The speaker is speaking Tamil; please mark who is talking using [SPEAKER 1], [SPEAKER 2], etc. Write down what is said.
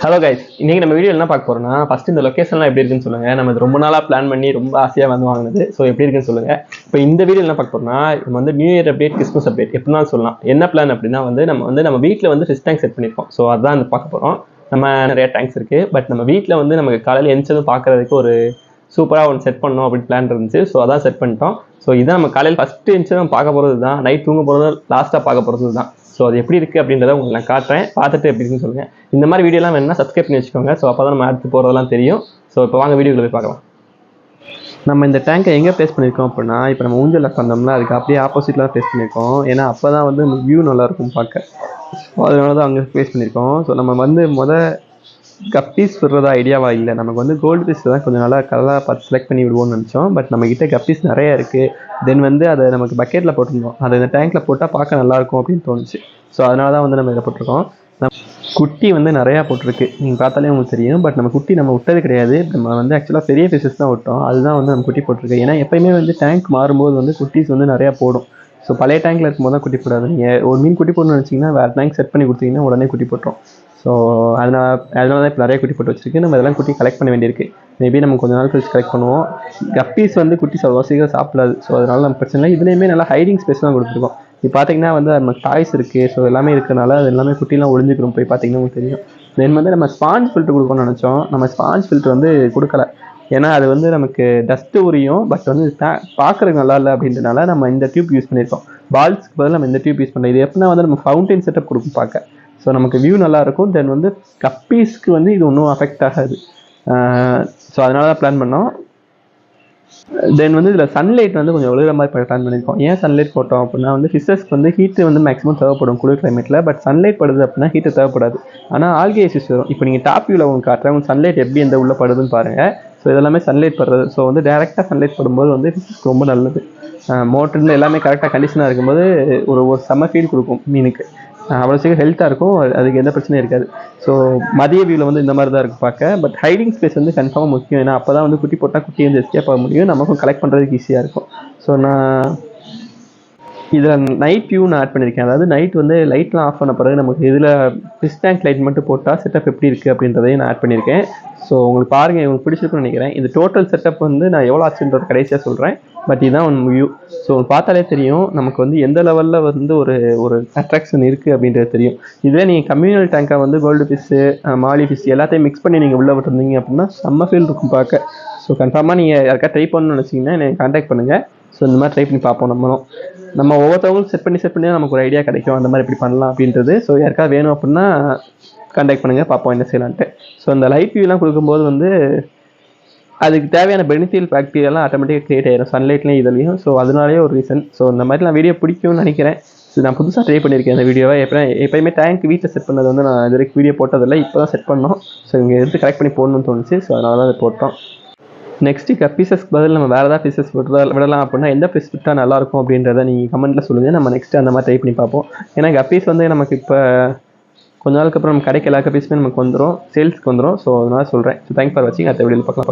[SPEAKER 1] ஹலோ கைஸ், இன்னைக்கு நம்ம வீடியோ என்ன பார்க்க போறோம்னா, ஃபர்ஸ்ட் இந்த லொகேஷன்லாம் எப்படி இருக்குன்னு சொல்லுங்க. நம்ம இது ரொம்ப நாளா பிளான் பண்ணி ரொம்ப ஆசையா வந்து வாங்கினது. ஸோ எப்படி இருக்குன்னு சொல்லுங்க. இப்போ இந்த வீடியோ என்ன பார்க்க போறோம்னா, நம்ம வந்து new year update, Christmas update எப்படினாலும் சொல்லலாம். என்ன பிளான் அப்படின்னா வந்து நம்ம வீட்டில் வந்து ஃபிஷ் டேங்க் செட் பண்ணியிருக்கோம். ஸோ அதான் வந்து பார்க்க போறோம். நம்ம நிறைய டேங்க்ஸ் இருக்கு. பட் நம்ம வீட்டில் வந்து நமக்கு காலையில் எந்திரிச்சதும் பார்க்கறதுக்கு ஒரு சூப்பராக ஒன்று செட் பண்ணணும் அப்படின்னு பிளான் இருந்துச்சு. ஸோ அதான் செட் பண்ணிட்டோம். ஸோ இதான் நம்ம காலையில் ஃபஸ்ட்டு எந்திரிச்சதும் பார்க்க போகிறது தான். நைட் தூங்க போகிறது லாஸ்ட்டாக பார்க்க போகிறது தான். ஸோ அது எப்படி இருக்குது அப்படின்றத உங்களுக்கு நான் காட்டுறேன். பார்த்துட்டு எப்படி இருக்குன்னு சொல்லுங்கள். இந்த மாதிரி வீடியோலாம் வேணும்னா சப்ஸ்கிரைப் பண்ணி வச்சுக்கோங்க. ஸோ அப்போ தான் நம்ம அடுத்து போகிறதெல்லாம் தெரியும். ஸோ இப்போ வாங்க வீடியோவில் போய் பார்க்கலாம். நம்ம இந்த டேங்கை எங்கே ப்ளேஸ் பண்ணியிருக்கோம் அப்படின்னா, இப்போ நம்ம ஊஞ்சல் உட்காந்தோம்னா அதுக்கு அப்படியே ஆப்போசிட்டில் தான் ப்ளேஸ் பண்ணியிருக்கோம். ஏன்னா அப்போ தான் வந்து வியூ நல்லாயிருக்கும் பார்க்க. ஸோ அதனால தான் அங்கே ப்ளேஸ் பண்ணியிருக்கோம். ஸோ நம்ம வந்து கப்பீஸ் விடுறதா ஐடியாவா இல்லை. நமக்கு வந்து கோல்டு ஃபிஷ் தான் கொஞ்சம் நல்லா கலராக பார்த்து செலக்ட் பண்ணி விடுவோம்னு நினச்சோம். பட் நம்மக்கிட்ட கப்பீஸ் நிறையா இருக்குது. தென் வந்து அதை நமக்கு பக்கெட்டில் போட்டிருந்தோம். அதை இந்த டேங்க்கில் போட்டால் பார்க்க நல்லாயிருக்கும் அப்படின்னு தோணுச்சு. ஸோ அதனால தான் வந்து நம்ம இதை போட்டிருக்கோம். குட்டி வந்து நிறையா போட்டிருக்கு. நீங்கள் பார்த்தாலே உங்களுக்கு தெரியும். பட் நம்ம குட்டி நம்ம விட்டது கிடையாது. நம்ம வந்து ஆக்சுவலாக பெரிய ஃபிஷஸ் தான் விட்டோம். அதுதான் வந்து நம்ம குட்டி போட்டிருக்கு. ஏன்னா எப்போயுமே வந்து டேங்க் மாறும்போது வந்து குட்டிஸ் வந்து நிறையா போடும். ஸோ பழைய டேங்க்கில் இருக்கும்போது தான் குட்டி போடாது. நீங்கள் ஒரு மீன் குட்டி போடணும்னு நினச்சிங்கன்னா வேறு டேங்க் செட் பண்ணி கொடுத்தீங்கன்னா உடனே குட்டி போட்டுரும். ஸோ அதனால தான் இப்போ நிறைய குட்டி போட்டு வச்சிருக்கு. நம்ம இதெல்லாம் குட்டி கலெக்ட் பண்ண வேண்டியிருக்கு. மேபி நம்ம கொஞ்சம் நாள் கழிச்சு கலெக்ட் பண்ணுவோம். கப்பீஸ் வந்து குட்டி அவ்வளோ சீக்கிரம் சாப்பிடாது. ஸோ அதனால நம்ம பிரச்சனை இல்லை. இதுலேயுமே நல்லா ஹைடிங் ஸ்பேஸ் தான் கொடுத்துருக்கோம். இப்போ பார்த்தீங்கன்னா வந்து நமக்கு டாய்ஸ் இருக்குது. ஸோ எல்லாமே இருக்கிறனால அது எல்லாமே குட்டிலாம் ஒழிஞ்சிக்கிறோம். போய் பார்த்தீங்கன்னா உங்களுக்கு தெரியும். தென் வந்து நம்ம ஸ்பாஞ்ச் ஃபில்ட்ரு கொடுக்கணும்னு நினச்சோம். நம்ம ஸ்பாஞ்ச் ஃபில்ட்ரு வந்து கொடுக்கல. ஏன்னா அது வந்து நமக்கு டஸ்ட்டு உரியும். பட் வந்து பார்க்குறதுக்கு நல்லா இல்லை அப்படின்றனால நம்ம இந்த டியூப் யூஸ் பண்ணியிருக்கோம். பால்ஸ்க்கு பதில் நம்ம இந்த டியூப் யூஸ் பண்ணுறோம். இது எப்படின்னா வந்து நம்ம ஃபவுண்டைன் செட்டப் கொடுக்கும் பார்க்க. ஸோ நமக்கு வியூ நல்லாயிருக்கும். தென் வந்து கப்பீஸ்க்கு வந்து இது ஒன்றும் அஃபெக்ட் ஆகாது. ஸோ அதனால தான் பிளான் பண்ணோம். தென் வந்து இதில் சன்லைட் வந்து கொஞ்சம் விழுகிற மாதிரி பிளான் பண்ணியிருக்கோம். ஏன் சன்லைட் போட்டோம் அப்படின்னா வந்து ஃபிஷஸ்க்கு வந்து ஹீட்டு வந்து மேக்ஸிமம் தேவைப்படும் குளிர் கிளைமேட்டில். பட் சன்லைட் படுது அப்படின்னா ஹீட்டு தேவைப்படாது. ஆனால் ஆல்கே இஷ்யூஸ் வரும். இப்போ நீங்கள் டாப் வியூவில் உங்களுக்கு காட்டுறேன். உங்களுக்கு சன்லைட் எப்படி எந்த உள்ளே படுதுன்னு பாருங்கள். ஸோ இதெல்லாமே சன்லைட் படுறது. ஸோ வந்து டேரெக்டாக சன்லைட் படும்போது வந்து ஃபிஷஸ்க்கு ரொம்ப நல்லது. மோட்டரில் எல்லாமே கரெக்டாக கண்டிஷனாக இருக்கும்போது ஒரு செம்ம ஃபீல் கொடுக்கும் மீனுக்கு. அவ்வளோ சீக்கிரம் ஹெல்த்தாக இருக்கும். அதுக்கு எந்த பிரச்சனையும் இருக்காது. ஸோ மதிய வியூவில் வந்து இந்த மாதிரி தான் இருக்குது பார்க்க. பட் ஹைடிங் ஸ்பேஸ் வந்து கன்ஃபார்மாக முக்கியம். ஏன்னா அப்போ தான் வந்து குட்டி போட்டால் குட்டி வந்து எஸ்கேப் ஆக முடியும். நமக்கும் கலெக்ட் பண்ணுறதுக்கு ஈஸியாக இருக்கும். ஸோ நான் இதில் நைட் வியூ நான் ஆட் பண்ணியிருக்கேன். அதாவது நைட் வந்து லைட்லாம் ஆஃப் பண்ண பிறகு நமக்கு இதில் ஃபிஷ் டேங்க் லைட் மட்டும் போட்டால் செட்டப் எப்படி இருக்குது அப்படின்றதையும் நான் ஆட் பண்ணியிருக்கேன். ஸோ உங்களுக்கு பாருங்கள், உங்களுக்கு பிடிச்சிருக்குன்னு நினைக்கிறேன். இந்த டோட்டல் செட்டப் வந்து நான் எவ்வளோ ஆச்சுன்றது கடைசியாக சொல்கிறேன். பட் இதுதான் ஒன் வியூ. ஸோ பார்த்தாலே தெரியும் நமக்கு வந்து எந்த லெவலில் வந்து ஒரு அட்ராக்ஷன் இருக்குது அப்படின்றது தெரியும். இதுவே நீங்கள் கம்யூனல் டேங்காக வந்து கோல்டு ஃபிஷ்ஷு, மாலி ஃபிஷ் எல்லாத்தையும் மிக்ஸ் பண்ணி நீங்கள் உள்ளே விட்டுருந்தீங்க அப்படின்னா செம்ம ஃபீல் இருக்கும் பார்க்க. ஸோ கன்ஃபார்மாக நீங்கள் யாருக்கா ட்ரை பண்ணணும்னு நினச்சிங்கன்னா என்னை கான்டாக்ட் பண்ணுங்கள். ஸோ இந்த மாதிரி ட்ரை பண்ணி பார்ப்போம். நம்ம ஒவ்வொருத்தவங்களும் செட் பண்ணி நமக்கு ஒரு ஐடியா கிடைக்கும். அந்த மாதிரி எப்படி பண்ணலாம் அப்படின்றது. ஸோ யாருக்காவது வேணும் அப்படின்னா கான்டாக்ட் பண்ணுங்கள், பார்ப்போம் என்ன செய்யலான்ட்டு. ஸோ இந்த லைட் வியூலாம் கொடுக்கும்போது வந்து அதுக்கு தேவையான பெனிஃபிஷியல் பாக்டீரியெல்லாம் ஆட்டோமேட்டிக்காக கிரியேட் ஆயிடும் சன்லைட்லேயும் இதுலையும். ஸோ அதனாலேயே ஒரு ரீசன். ஸோ இந்த மாதிரிலாம் வீடியோ பிடிக்கும்னு நினைக்கிறேன். ஸோ நான் புதுசாக ட்ரை பண்ணியிருக்கேன் இந்த வீடியோவை. எப்போயுமே டேங்க் வீட்டில் செட் பண்ணது வந்து நான் இது வரைக்கும் வீடியோ போட்டதில்லை. இப்போ தான் செட் பண்ணோம். ஸோ இங்கே எடுத்து கரெக்ட் பண்ணி போடணும்னு தோணுச்சு. ஸோ அதனால தான் அதை போட்டோம். நெக்ஸ்ட்டு கப்பீஸஸ்க்கு பதில் நம்ம வேறு ஏதாவது ஃபிஷஸ் விடலாம் அப்படின்னா எந்த ஃபிஷ் விட்டால் நல்லாயிருக்கும் அப்படின்றத நீங்கள் கமெண்ட்டில் சொல்லுங்கள். நம்ம நெக்ஸ்ட்டு அந்த மாதிரி ட்ரை பண்ணி பார்ப்போம். ஏன்னா கப்பீஸ் வந்து நமக்கு இப்போ கொஞ்ச நாளுக்கு அப்புறம் நம்ம கடைக்கு எல்லா கப்பீஸுமே நமக்கு வந்துடும், சேல்ஸ்க்கு வந்துடும். ஸோ அதனால சொல்கிறேன். ஸோ தேங்க்ஸ் ஃபார் வாட்சிங். அடுத்த வீடியோவில் பார்க்கலாம்.